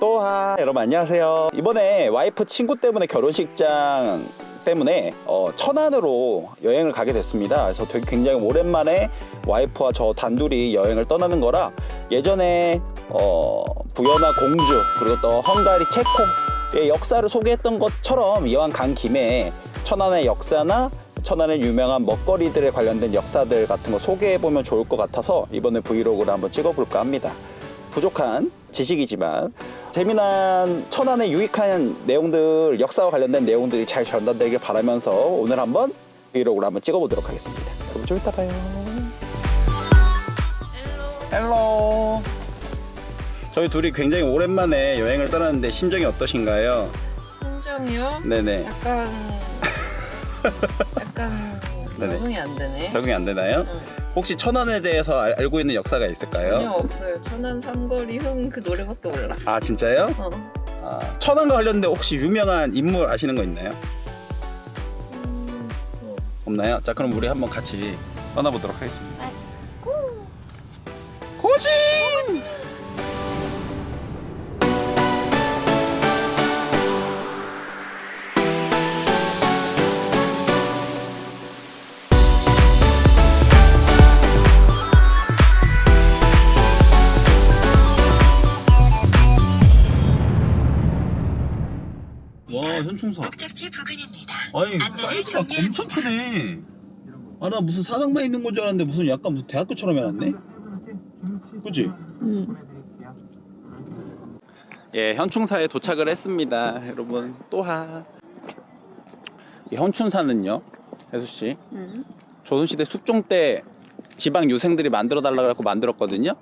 또하 여러분 안녕하세요. 이번에 와이프 친구 때문에 결혼식장 때문에 천안으로 여행을 가게 됐습니다. 그래서 되게 굉장히 오랜만에 와이프와 저 단둘이 여행을 떠나는 거라 예전에 부여나 공주 그리고 또 헝가리 체코의 역사를 소개했던 것처럼 이왕 간 김에 천안의 역사나 천안의 유명한 먹거리들에 관련된 역사들 같은 거 소개해보면 좋을 것 같아서 이번에 브이로그를 한번 찍어볼까 합니다. 부족한 지식이지만 재미난 천안의 유익한 내용들, 역사와 관련된 내용들이 잘 전달되길 바라면서 오늘 한번 브이로그를 한번 찍어보도록 하겠습니다. 그럼 좀 이따 봐요. 헬로. 저희 둘이 굉장히 오랜만에 여행을 떠났는데 심정이 어떠신가요? 심정이요? 네네. 약간 네네. 적응이 안 되네. 적응이 안 되나요? 응. 혹시 천안에 대해서 알고 있는 역사가 있을까요? 전혀 없어요. 천안 삼거리 흥 그 노래밖에 몰라. 아 진짜요? 천안과 관련된 혹시 유명한 인물 아시는 거 있나요? 없나요? 자 그럼 우리 한번 같이 떠나보도록 하겠습니다. 고진! 와 현충사. 목적지 부근입니다. 아니 안내를 사이즈가 종료합니다. 엄청 크네. 아 나 무슨 사당만 있는 건 줄 알았는데 무슨 약간 무슨 대학교처럼 해놨네. 그치? 예 현충사에 도착을 했습니다. 여러분 또하. 이 현충사는요 혜수씨 조선시대 숙종 때 지방 유생들이 만들어 달라고 해서 만들었거든요.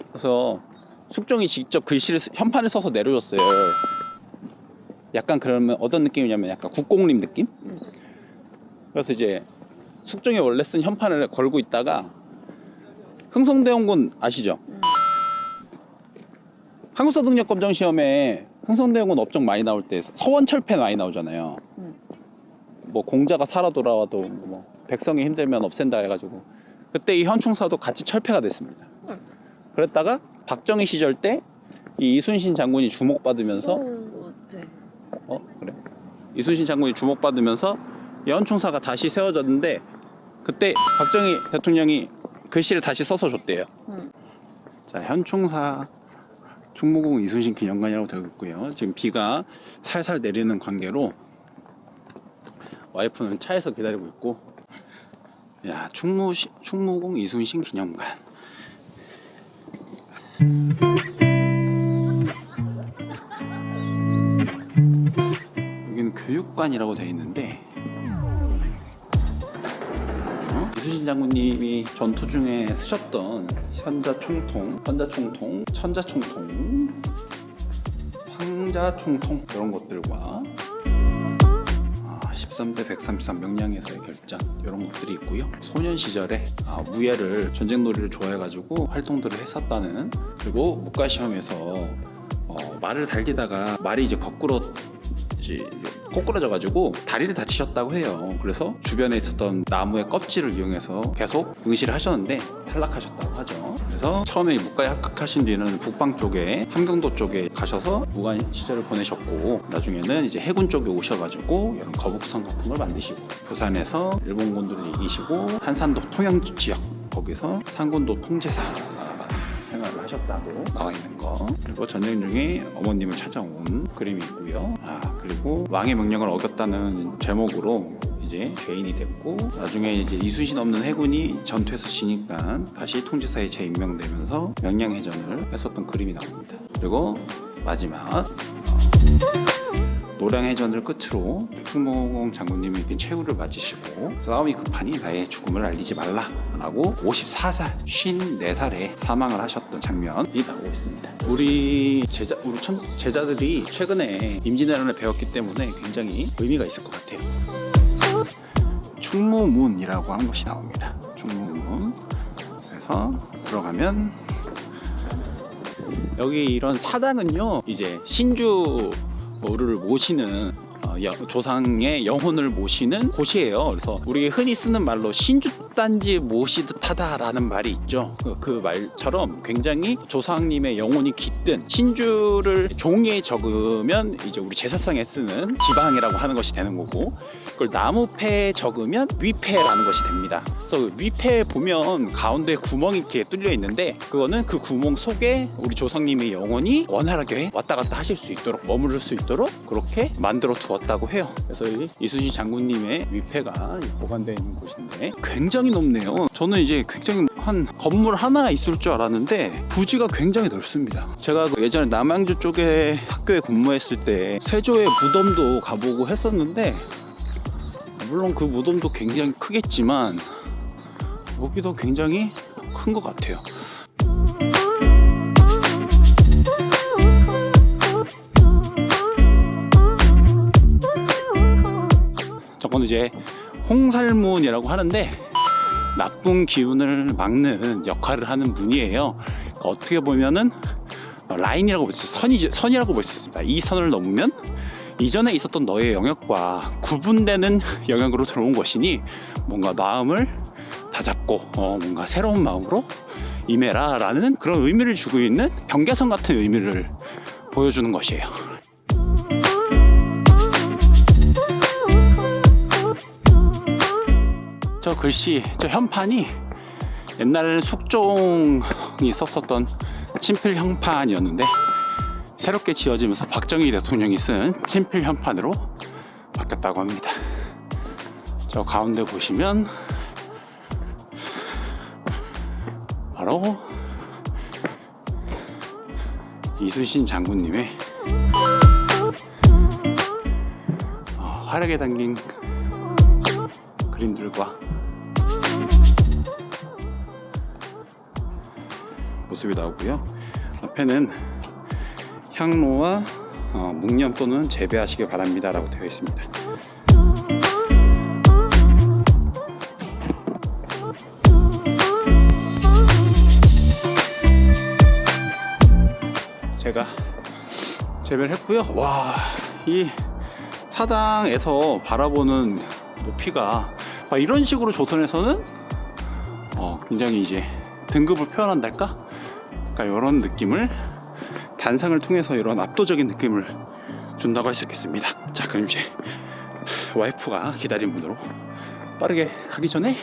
그래서 숙종이 직접 글씨를 현판을 써서 내려줬어요. 약간 그러면 어떤 느낌이냐면 약간 국공립 느낌? 그래서 이제 숙종이 원래 쓴 현판을 걸고 있다가 흥성대원군 아시죠? 한국사등록검정시험에 흥성대원군 업적 많이 나올 때 서원철패 많이 나오잖아요. 뭐 공자가 살아 돌아와도 뭐 백성이 힘들면 없앤다 해가지고 그때 이 현충사도 같이 철폐가 됐습니다. 그랬다가 박정희 시절 때 이 이순신 장군이 주목받으면서 그래. 이순신 장군이 주목받으면서 현충사가 다시 세워졌는데 그때 박정희 대통령이 글씨를 다시 써서 줬대요. 자 현충사 충무공 이순신 기념관이라고 되어 있고요. 지금 비가 살살 내리는 관계로 와이프는 차에서 기다리고 있고, 야 충무공 이순신 기념관. 여기는 교육관이라고 되어 있는데 이순신 장군님이 전투 중에 쓰셨던 천자총통, 황자총통 이런 것들과 13대 133 명량에서의 결장 이런 것들이 있고요. 소년 시절에 무예를 전쟁놀이를 좋아해가지고 활동들을 했었다는, 그리고 문과시험에서 말을 달리다가 말이 이제 꼬꾸라져가지고 다리를 다치셨다고 해요. 그래서 주변에 있었던 나무의 껍질을 이용해서 계속 응시를 하셨는데 탈락하셨다고 하죠. 그래서 처음에 문과에 합격하신 뒤에는 북방 쪽에 함경도 쪽에 가셔서 무관 시절을 보내셨고, 나중에는 이제 해군 쪽에 오셔가지고 이런 거북선 같은 걸 만드시고, 부산에서 일본군들을 이기시고 한산도 통영 지역 거기서 상군도 통제사 생활을 하셨다고 나와 있는 거, 그리고 전쟁 중에 어머님을 찾아온 그림이 있고요. 그리고 왕의 명령을 어겼다는 제목으로 이제 죄인이 됐고, 나중에 이제 이순신 없는 해군이 전투에서 지니까 다시 통제사에 재임명되면서 명량해전을 했었던 그림이 나옵니다. 그리고 마지막 노량해전을 끝으로 충무공 장군님이 이렇게 최후를 맞으시고 싸움이 급하니 나의 죽음을 알리지 말라라고 54살, 54살에 사망을 하셨던 장면이 나오고 있습니다. 우리 제자들이 최근에 임진왜란을 배웠기 때문에 굉장히 의미가 있을 것 같아요. 충무문이라고 하는 것이 나옵니다. 충무문. 그래서 들어가면 여기 이런 사당은요, 이제 신주를 모시는 조상의 영혼을 모시는 곳이에요. 그래서 우리 흔히 쓰는 말로 신주 흙단지 모시듯 하다라는 말이 있죠. 그 말처럼 굉장히 조상님의 영혼이 깃든 신주를 종이에 적으면 이제 우리 제사상에 쓰는 지방이라고 하는 것이 되는 거고, 그걸 나무패에 적으면 위패라는 것이 됩니다. 그래서 위패에 보면 가운데 구멍이 이렇게 뚫려 있는데, 그거는 그 구멍 속에 우리 조상님의 영혼이 원활하게 왔다 갔다 하실 수 있도록, 머무를 수 있도록 그렇게 만들어 두었다고 해요. 그래서 이순신 장군님의 위패가 보관되어 있는 곳인데 굉장히 높네요. 저는 이제 굉장히 한 건물 하나 있을 줄 알았는데 부지가 굉장히 넓습니다. 제가 예전에 남양주 쪽에 학교에 근무했을 때 세조의 무덤도 가보고 했었는데, 물론 그 무덤도 굉장히 크겠지만 여기도 굉장히 큰 것 같아요. 저건 이제 홍살문이라고 하는데 나쁜 기운을 막는 역할을 하는 문이에요. 어떻게 보면은 라인이라고 볼 수 있어요. 선이라고 볼 수 있습니다. 이 선을 넘으면 이전에 있었던 너의 영역과 구분되는 영역으로 들어온 것이니 뭔가 마음을 다잡고 뭔가 새로운 마음으로 임해라 라는 그런 의미를 주고 있는 경계선 같은 의미를 보여주는 것이에요. 저 글씨, 저 현판이 옛날에는 숙종이 썼었던 친필 현판이었는데 새롭게 지어지면서 박정희 대통령이 쓴 친필 현판으로 바뀌었다고 합니다. 저 가운데 보시면 바로 이순신 장군님의 화려하게 담긴 그림들과 모습이 나오고요. 앞에는 향로와 묵념 또는 재배하시기 바랍니다 라고 되어 있습니다. 제가 재배를 했고요. 와, 이 사당에서 바라보는 높이가 이런 식으로 조선에서는 굉장히 이제 등급을 표현한달까? 그러니까 이런 느낌을 단상을 통해서 이런 압도적인 느낌을 준다고 할 수 있겠습니다. 자, 그럼 이제 와이프가 기다린 분으로 빠르게 가기 전에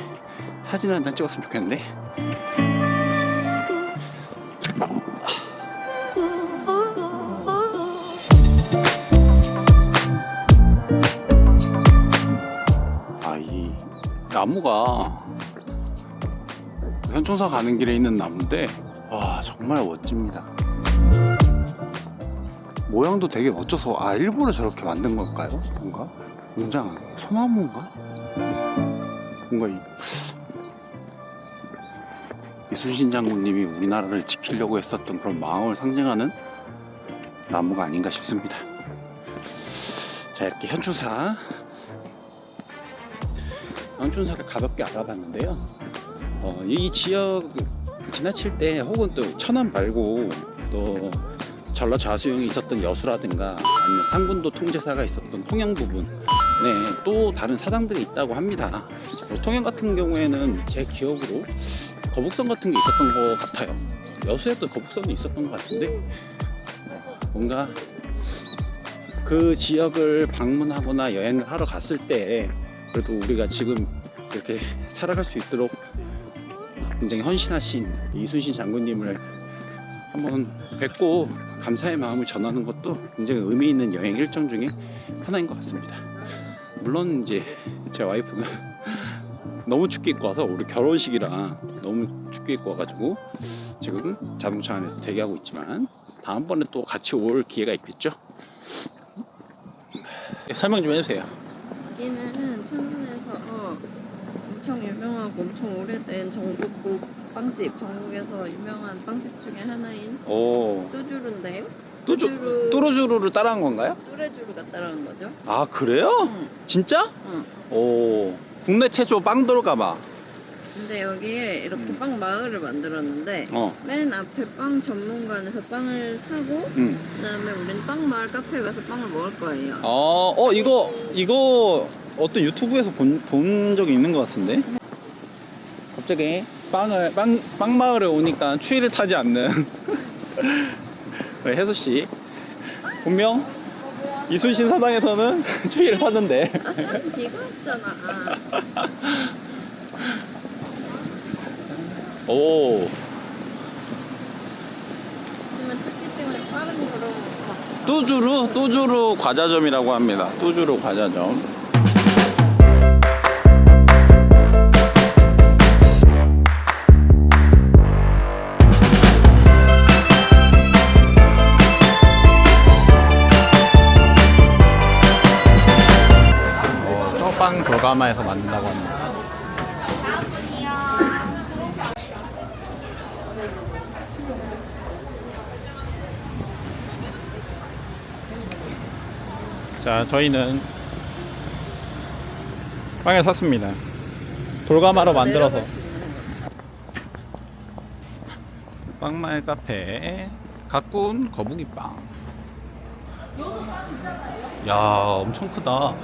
사진을 한 장 찍었으면 좋겠는데. 이 나무가 현충사 가는 길에 있는 나무인데 와, 정말 멋집니다. 모양도 되게 멋져서 일부러 저렇게 만든 걸까요? 뭔가 웅장한 소나무인가? 뭔가 이순신 장군님이 우리나라를 지키려고 했었던 그런 마음을 상징하는 나무가 아닌가 싶습니다. 자, 이렇게 현충사를 가볍게 알아봤는데요. 이 지역 지나칠 때 혹은 또 천안 말고 또 전라 좌수영이 있었던 여수라든가 아니면 상군도 통제사가 있었던 통영 부분, 또 다른 사당들이 있다고 합니다. 통영 같은 경우에는 제 기억으로 거북선 같은 게 있었던 것 같아요. 여수에도 거북선이 있었던 것 같은데 뭔가 그 지역을 방문하거나 여행을 하러 갔을 때 그래도 우리가 지금 이렇게 살아갈 수 있도록 굉장히 헌신하신 이순신 장군님을 한번 뵙고 감사의 마음을 전하는 것도 굉장히 의미 있는 여행 일정 중에 하나인 것 같습니다. 물론 이제 제 와이프가 너무 춥게 입고 와서 우리 결혼식이라 너무 춥게 입고 와가지고 지금 자동차 안에서 대기하고 있지만 다음번에 또 같이 올 기회가 있겠죠. 설명 좀 해주세요. 여기는 천안에서 엄청 유명하고 엄청 오래된 전국국 빵집, 전국에서 유명한 빵집 중에 하나인 뚜주루인데요. 뚜루주루를 따라한 건가요? 뚜레주루가 따라하는 거죠. 아, 그래요? 응. 진짜? 응. 오, 국내 최초 빵도르가마. 근데 여기에 이렇게 빵 마을을 만들었는데 맨 앞에 빵 전문관에서 빵을 사고 그다음에 우리는 빵 마을 카페에 가서 빵을 먹을 거예요. 이거 어떤 유튜브에서 본 적이 있는 것 같은데? 갑자기 빵 마을에 오니까 추위를 타지 않는 우리 혜수 씨. 분명 이순신 사당에서는 추위를 탔는데. 비가 왔잖아. 오. 하지만 춥기 때문에 빠른 걸음 갑시다. 뚜주루 과자점이라고 합니다. 뚜주루 과자점. 빵 돌가마에서 만든다고 합니다. 자, 저희는 빵을 샀습니다. 돌가마로 만들어서. 빵말 카페 가꾼 거북이빵. 야, 엄청 크다.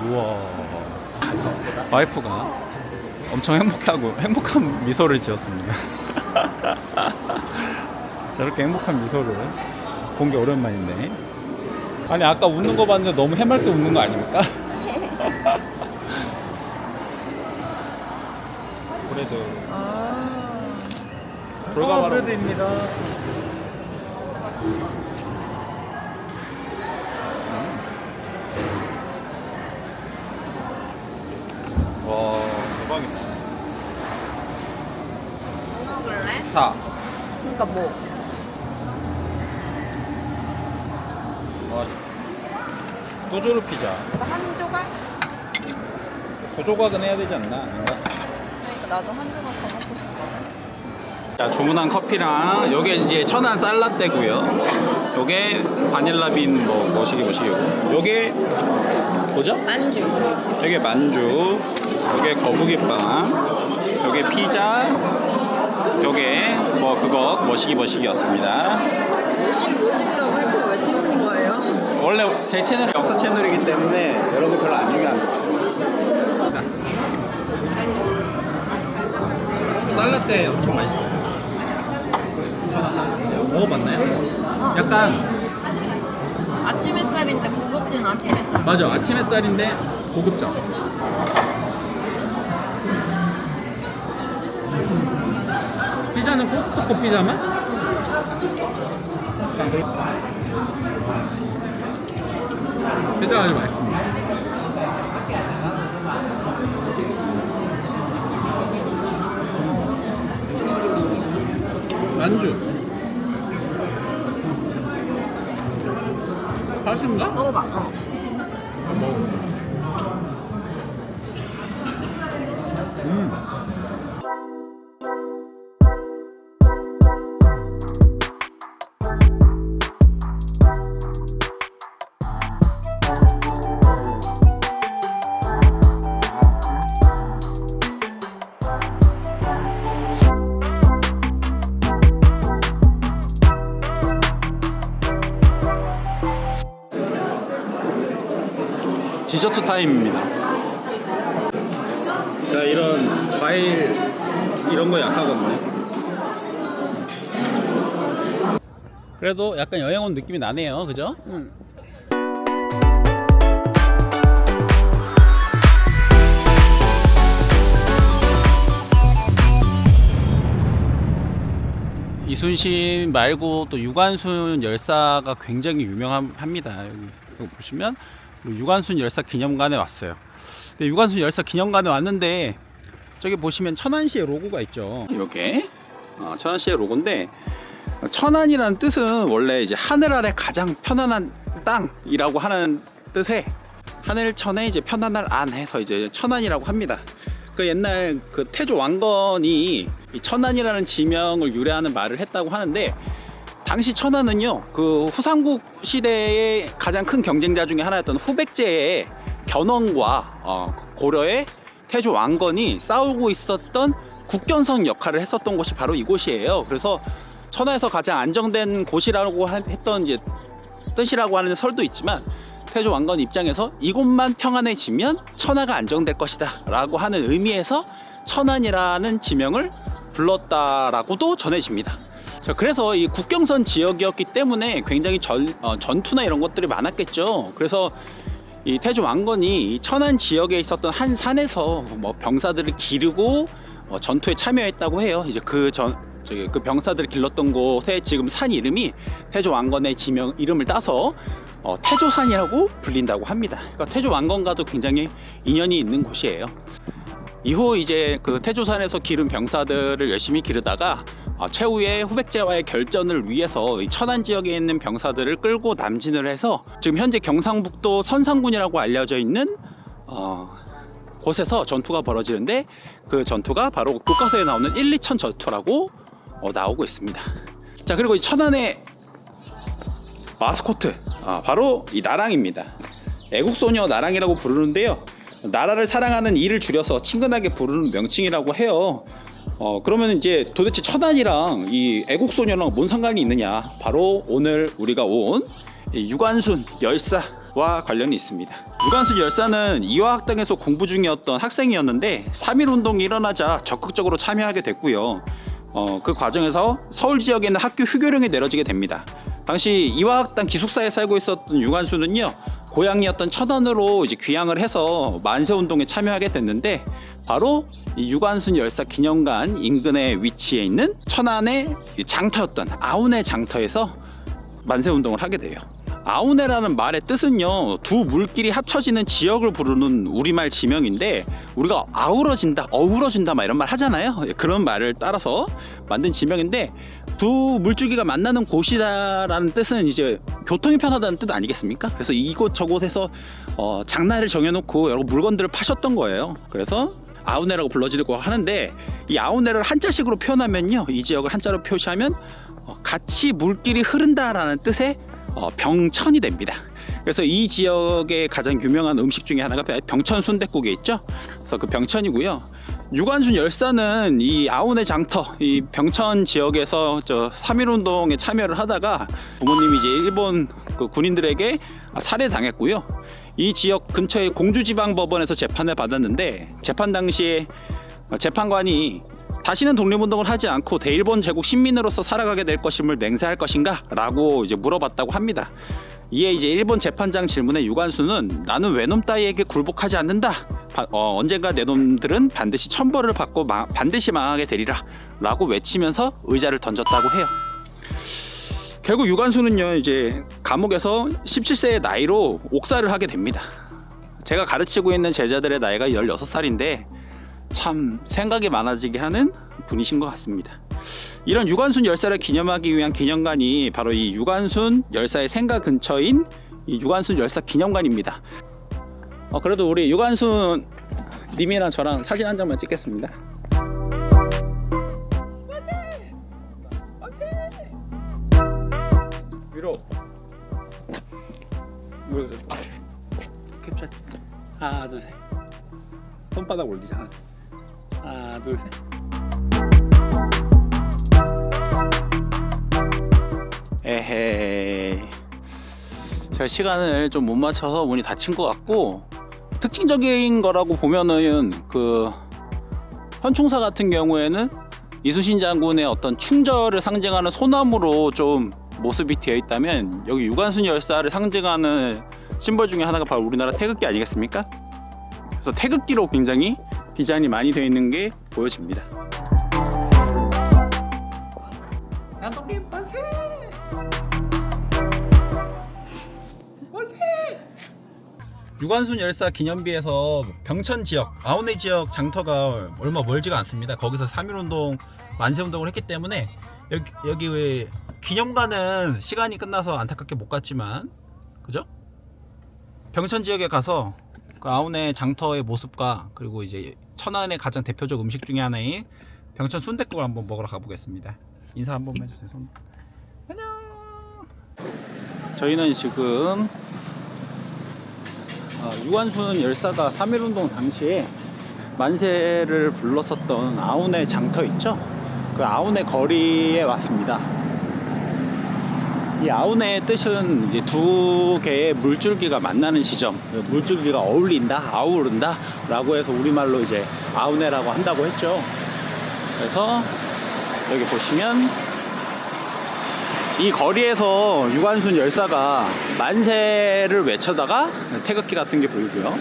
우와. 와이프가 엄청 행복한 미소를 지었습니다. 저렇게 행복한 미소를 본 게 오랜만인데. 아니, 아까 웃는 거 봤는데 너무 해맑게 웃는 거 아닙니까? 브레드. 돌가마로. 브레드입니다. 와, 대박이다. 뭐 먹을래? 다. 그러니까 뭐? 와, 뚜주루 피자. 한 조각? 두 조각은 해야 되지 않나? 아닌가? 그러니까 나도 한 조각 더 먹고 싶거든. 자, 주문한 커피랑 요게 이제 천안 쌀라떼고요. 요게 바닐라빈 뭐시기고. 요게 뭐죠? 안주. 요게 만주. 요게 거북이빵. 요게 피자. 요게 뭐 그거 머시기였습니다. 모시기라고 할 거 왜 찍는 거예요? 원래 제 채널이 역사 채널이기 때문에 여러분 별로 안 중요합니다. 쌀라떼 엄청 맛있어요. 먹어봤나요? 약간 아침 햇살인데 고급진 아침 햇살. 맞아, 아침 햇살인데 고급져. 피자는 코스트코 피자만? 피자가 아주 맛있습니다. 만주 맛있는가? 먹어봐. 디저트 타임입니다. 제가 이런 과일 이런 거 약하거든요. 그래도 약간 여행 온 느낌이 나네요, 그죠? 응. 이순신 말고 또 유관순 열사가 굉장히 유명합니다. 여기 보시면 유관순 열사 기념관에 왔어요. 근데 유관순 열사 기념관에 왔는데 저기 보시면 천안시의 로고가 있죠. 이게 천안시의 로고인데, 천안이라는 뜻은 원래 이제 하늘 아래 가장 편안한 땅이라고 하는 뜻에 하늘천에 이제 편안할 안 해서 이제 천안이라고 합니다. 그 옛날 그 태조 왕건이 이 천안이라는 지명을 유래하는 말을 했다고 하는데, 당시 천안은요 그 후삼국 시대의 가장 큰 경쟁자 중에 하나였던 후백제의 견훤과 고려의 태조 왕건이 싸우고 있었던 국견성 역할을 했었던 곳이 바로 이곳이에요. 그래서 천하에서 가장 안정된 곳이라고 했던 이제 뜻이라고 하는 설도 있지만, 태조 왕건 입장에서 이곳만 평안해지면 천하가 안정될 것이다 라고 하는 의미에서 천안이라는 지명을 불렀다라고도 전해집니다. 자, 그래서 이 국경선 지역이었기 때문에 굉장히 전투나 이런 것들이 많았겠죠. 그래서 이 태조 왕건이 이 천안 지역에 있었던 한 산에서 뭐 병사들을 기르고 전투에 참여했다고 해요. 이제 그 병사들을 길렀던 곳에 지금 산 이름이 태조 왕건의 지명 이름을 따서 태조산이라고 불린다고 합니다. 그러니까 태조 왕건과도 굉장히 인연이 있는 곳이에요. 이후 이제 그 태조산에서 기른 병사들을 열심히 기르다가 최후의 후백제와의 결전을 위해서 이 천안 지역에 있는 병사들을 끌고 남진을 해서 지금 현재 경상북도 선산군이라고 알려져 있는 곳에서 전투가 벌어지는데, 그 전투가 바로 교과서에 나오는 1~2천 전투라고 나오고 있습니다. 자, 그리고 이 천안의 마스코트 바로 이 나랑입니다. 애국소녀 나랑이라고 부르는데요, 나라를 사랑하는 이를 줄여서 친근하게 부르는 명칭이라고 해요. 그러면 이제 도대체 천안이랑 이 애국소녀랑 뭔 상관이 있느냐? 바로 오늘 우리가 온 유관순 열사와 관련이 있습니다. 유관순 열사는 이화학당에서 공부 중이었던 학생이었는데 3.1운동이 일어나자 적극적으로 참여하게 됐고요. 그 과정에서 서울 지역에 있는 학교 휴교령이 내려지게 됩니다. 당시 이화학당 기숙사에 살고 있었던 유관순은요, 고향이었던 천안으로 이제 귀향을 해서 만세운동에 참여하게 됐는데, 바로 이 유관순 열사 기념관 인근에 위치해 있는 천안의 장터였던 아우네 장터에서 만세운동을 하게 돼요. 아우네라는 말의 뜻은요, 두 물길이 합쳐지는 지역을 부르는 우리말 지명인데, 우리가 아우러진다, 어우러진다 막 이런 말 하잖아요. 그런 말을 따라서 만든 지명인데, 두 물줄기가 만나는 곳이다라는 뜻은 이제 교통이 편하다는 뜻 아니겠습니까? 그래서 이곳 저곳에서 장날을 정해놓고 여러 물건들을 파셨던 거예요. 그래서 아우네라고 불러지고 하는데, 이 아우네를 한자식으로 표현하면요, 이 지역을 한자로 표시하면 같이 물길이 흐른다라는 뜻의 병천이 됩니다. 그래서 이 지역의 가장 유명한 음식 중에 하나가 병천 순댓국에 있죠. 그래서 그 병천이고요. 유관순 열사는 이 아우네 장터, 이 병천 지역에서 3.1운동에 참여를 하다가 부모님이 이제 일본 그 군인들에게 살해당했고요. 이 지역 근처의 공주지방법원에서 재판을 받았는데, 재판 당시에 재판관이 다시는 독립운동을 하지 않고 대일본 제국 신민으로서 살아가게 될 것임을 맹세할 것인가? 라고 이제 물어봤다고 합니다. 이에 이제 일본 재판장 질문에 유관순은 나는 외놈 따위에게 굴복하지 않는다. 언젠가 내 놈들은 반드시 천벌을 받고 반드시 망하게 되리라. 라고 외치면서 의자를 던졌다고 해요. 결국 유관순은요, 이제 감옥에서 17세의 나이로 옥살을 하게 됩니다. 제가 가르치고 있는 제자들의 나이가 16살인데 참 생각이 많아지게 하는 분이신 것 같습니다. 이런 유관순 열사를 기념하기 위한 기념관이 바로 이 유관순 열사의 생가 근처인 이 유관순 열사 기념관입니다. 그래도 우리 유관순 님이랑 저랑 사진 한 장만 찍겠습니다. 위로 캡처. 하나 둘 셋. 손바닥 올리자. 하나 둘 셋. 에헤이, 제가 시간을 좀 못 맞춰서 문이 닫힌 것 같고, 특징적인 거라고 보면은 그 현충사 같은 경우에는 이순신 장군의 어떤 충절을 상징하는 소나무로 좀 모습이 되어 있다면, 여기 유관순 열사를 상징하는 심벌 중에 하나가 바로 우리나라 태극기 아니겠습니까? 그래서 태극기로 굉장히 디자인이 많이 되어 있는 게 보여집니다. 남동님 만세! 만세! 유관순 열사 기념비에서 병천 지역, 아우네 지역 장터가 얼마 멀지가 않습니다. 거기서 3.1운동, 만세운동을 했기 때문에 여기 왜 기념관은 시간이 끝나서 안타깝게 못 갔지만, 그죠? 병천 지역에 가서 그 아우네 장터의 모습과, 그리고 이제 천안의 가장 대표적 음식 중에 하나인 병천 순댓국을 한번 먹으러 가보겠습니다. 인사 한번 해주세요. 손. 안녕. 저희는 지금 유관순 열사가 3.1운동 당시에 만세를 불렀었던 아우네 장터 있죠? 그 아우네 거리에 왔습니다. 이 아우네의 뜻은 이제 두 개의 물줄기가 만나는 시점, 물줄기가 어울린다, 아우른다 라고 해서 우리말로 이제 아우네라고 한다고 했죠. 그래서 여기 보시면 이 거리에서 유관순 열사가 만세를 외쳐다가 태극기 같은 게 보이고요.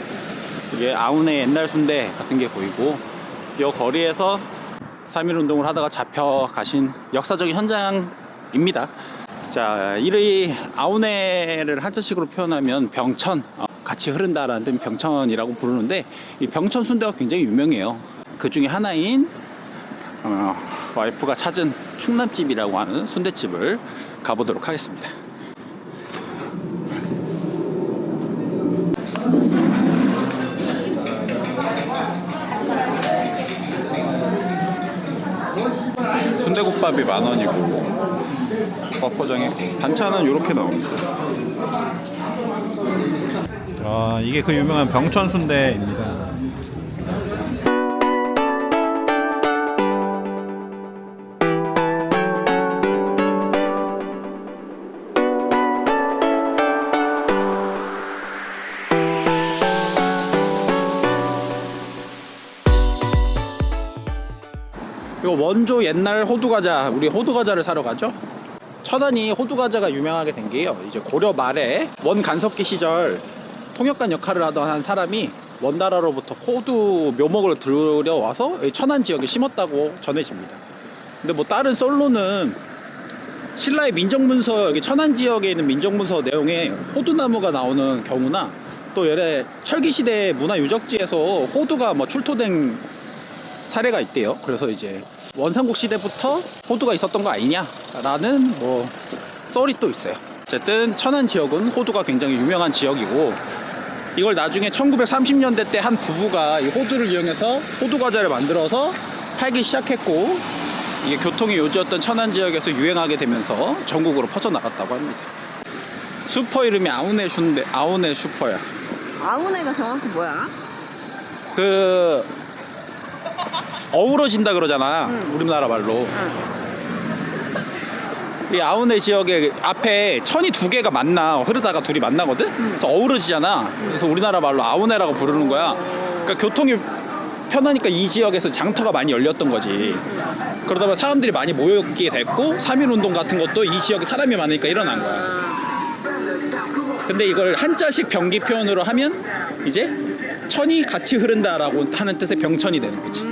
이게 아우네 옛날 순대 같은 게 보이고, 이 거리에서 3.1운동을 하다가 잡혀가신 역사적인 현장입니다. 자, 이 아우네를 한자식으로 표현하면 병천, 같이 흐른다라는 뜻 병천이라고 부르는데, 이 병천 순대가 굉장히 유명해요. 그 중에 하나인 와이프가 찾은 충남집이라고 하는 순대집을 가보도록 하겠습니다. 순대국밥이 10,000원이고 버퍼장에 반찬은 이렇게 나옵니다. 이게 그 유명한 병천 순대입니다. 이거 원조 옛날 호두과자, 우리 호두과자를 사러 가죠. 천안이 호두과자가 유명하게 된 게요, 이제 고려 말에 원간섭기 시절 통역관 역할을 하던 한 사람이 원나라로부터 호두 묘목을 들여와서 천안 지역에 심었다고 전해집니다. 근데 뭐 다른 썰로는 신라의 민정문서, 여기 천안 지역에 있는 민정문서 내용에 호두나무가 나오는 경우나, 또 예래 철기시대 문화유적지에서 호두가 뭐 출토된 사례가 있대요. 그래서 이제 원삼국 시대부터 호두가 있었던 거 아니냐라는 뭐 썰이 또 있어요. 어쨌든 천안 지역은 호두가 굉장히 유명한 지역이고, 이걸 나중에 1930년대 때 한 부부가 이 호두를 이용해서 호두 과자를 만들어서 팔기 시작했고, 이게 교통의 요지였던 천안 지역에서 유행하게 되면서 전국으로 퍼져나갔다고 합니다. 슈퍼 이름이 아우네 순대, 아우네 슈퍼야. 아우네가 정확히 뭐야? 그 어우러진다 그러잖아. 우리나라 말로. 이 아우네 지역에 앞에 천이 두 개가 만나, 흐르다가 둘이 만나거든. 그래서 어우러지잖아. 그래서 우리나라 말로 아우네라고 부르는 거야. 그러니까 교통이 편하니까 이 지역에서 장터가 많이 열렸던 거지. 그러다 보면 사람들이 많이 모이게 됐고, 3.1운동 같은 것도 이 지역에 사람이 많으니까 일어난 거야. 근데 이걸 한자식 병기 표현으로 하면 이제 천이 같이 흐른다라고 하는 뜻의 병천이 되는 거지.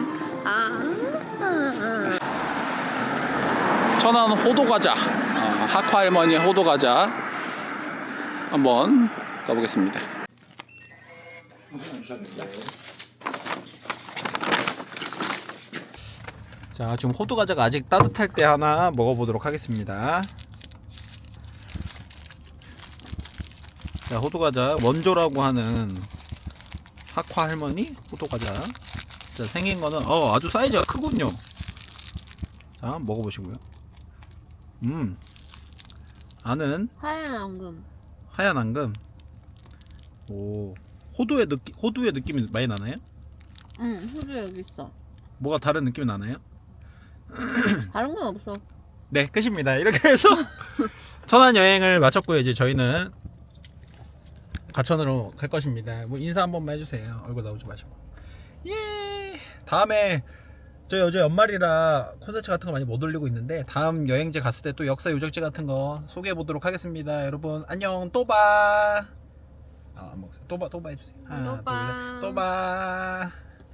천안 호두과자, 학화 할머니의 호두과자 한번 가보겠습니다. 자, 지금 호두과자가 아직 따뜻할 때 하나 먹어보도록 하겠습니다. 자, 호두과자 원조라고 하는 학화 할머니 호두과자. 자, 생긴 거는 아주 사이즈가 크군요. 자, 먹어보시고요. 안은 하얀 앙금. 하얀 앙금. 오, 호두의 느낌이 많이 나나요? 호두 여기 있어. 뭐가 다른 느낌이 나나요? 다른 건 없어. 네, 끝입니다. 이렇게 해서 천안 여행을 마쳤고요. 이제 저희는 가천으로 갈 것입니다. 뭐 인사 한 번만 해주세요. 얼굴 나오지 마시고. 예. 다음에 저희 어제 연말이라 콘텐츠 같은 거 많이 못 올리고 있는데, 다음 여행지 갔을 때 또 역사 유적지 같은 거 소개해 보도록 하겠습니다. 여러분 안녕, 또 봐. 안 먹었어요. 또 봐 해주세요. 하나, 또 봐. 둘, 셋. 또 봐.